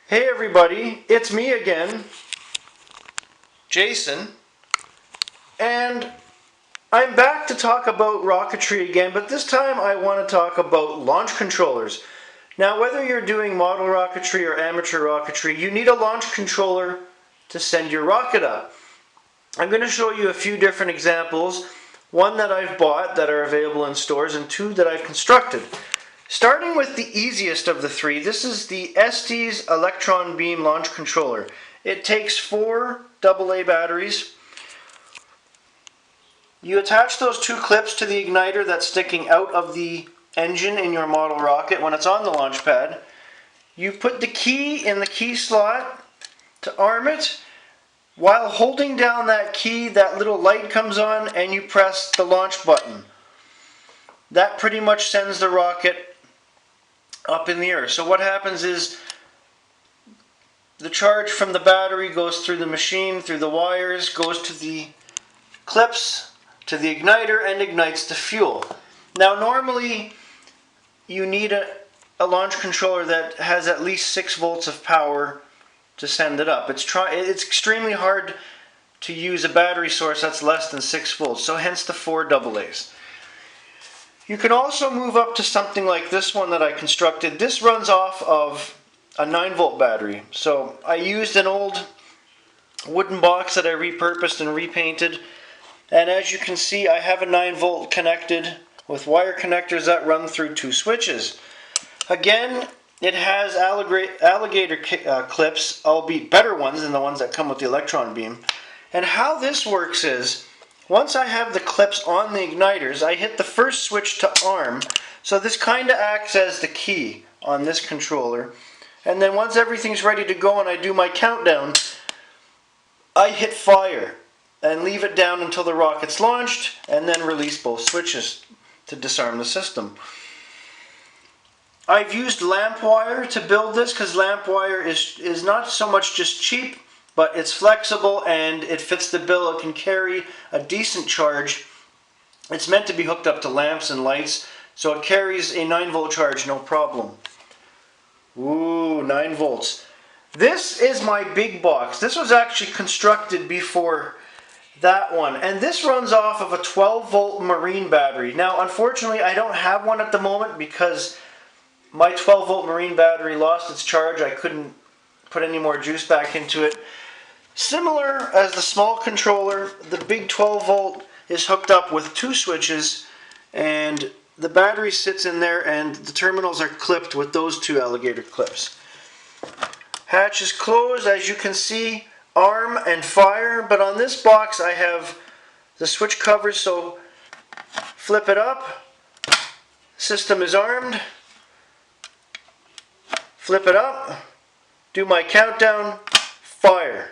Hey everybody, it's me again, Jason, and I'm back to talk about rocketry again, but this time I want to talk about launch controllers. Now, whether you're doing model rocketry or amateur rocketry, you need a launch controller to send your rocket up. I'm going to show you a few different examples, one that I've bought that are available in stores and two that I've constructed. Starting with the easiest of the three, this is the ST's electron beam launch controller. It takes 4 AA batteries. You attach those 2 clips to the igniter that's sticking out of the engine in your model rocket when it's on the launch pad. You put the key in the key slot to arm it. While holding down that key, that little light comes on and you press the launch button. That pretty much sends the rocket up in the air. So what happens is the charge from the battery goes through the machine, through the wires, goes to the clips, to the igniter, and ignites the fuel. Now normally you need a launch controller that has at least 6 volts of power to send it up. It's extremely hard to use a battery source that's less than 6 volts, so hence the 4 AA's. You can also move up to something like this one that I constructed. This runs off of a 9-volt battery. So I used an old wooden box that I repurposed and repainted. And as you can see, I have a 9-volt connected with wire connectors that run through 2 switches. Again, it has alligator clips, albeit better ones than the ones that come with the electron beam. And how this works is, once I have the clips on the igniters, I hit the first switch to arm. So this kind of acts as the key on this controller. And then once everything's ready to go and I do my countdown, I hit fire and leave it down until the rocket's launched, and then release both switches to disarm the system. I've used lamp wire to build this because lamp wire is not so much just cheap, but it's flexible and it fits the bill. It can carry a decent charge. It's meant to be hooked up to lamps and lights, so it carries a 9-volt charge, no problem. Ooh, 9 volts. This is my big box. This was actually constructed before that one, and this runs off of a 12-volt marine battery. Now, unfortunately, I don't have one at the moment because my 12-volt marine battery lost its charge. I couldn't put any more juice back into it. Similar as the small controller, the big 12-volt is hooked up with 2 switches, and the battery sits in there and the terminals are clipped with those 2 alligator clips. Hatch is closed, as you can see, arm and fire, but on this box I have the switch covers, so flip it up, system is armed, flip it up, do my countdown, fire.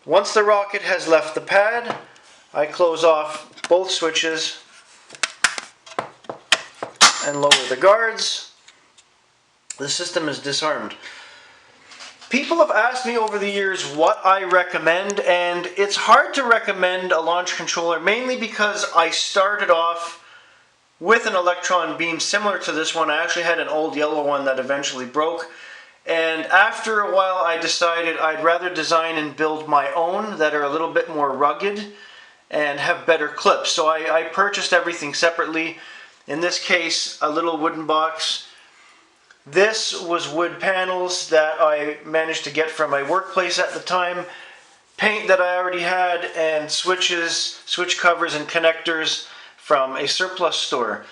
Once the rocket has left the pad, I close off both switches and lower the guards. The system is disarmed. People have asked me over the years what I recommend, and it's hard to recommend a launch controller mainly because I started off with an electron beam similar to this one. I actually had an old yellow one that eventually broke. And after a while I decided I'd rather design and build my own that are a little bit more rugged and have better clips. So I purchased everything separately. In this case, a little wooden box. This was wood panels that I managed to get from my workplace at the time, paint that I already had, and switches, switch covers and connectors from a surplus store.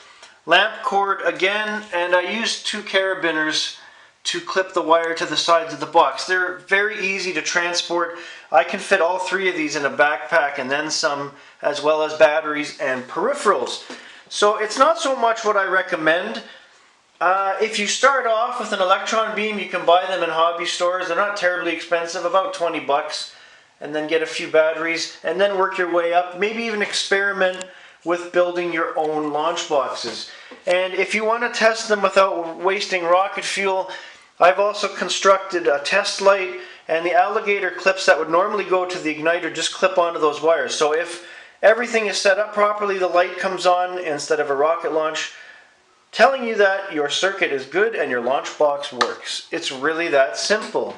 Lamp cord again, and I used 2 carabiners to clip the wire to the sides of the box. They're very easy to transport. I can fit all 3 of these in a backpack and then some, as well as batteries and peripherals. So it's not so much what I recommend. If you start off with an electron beam, you can buy them in hobby stores. They're not terribly expensive, about 20 bucks, and then get a few batteries and then work your way up. Maybe even experiment with building your own launch boxes. And if you want to test them without wasting rocket fuel, I've also constructed a test light, and the alligator clips that would normally go to the igniter just clip onto those wires. So if everything is set up properly, the light comes on instead of a rocket launch, telling you that your circuit is good and your launch box works. It's really that simple.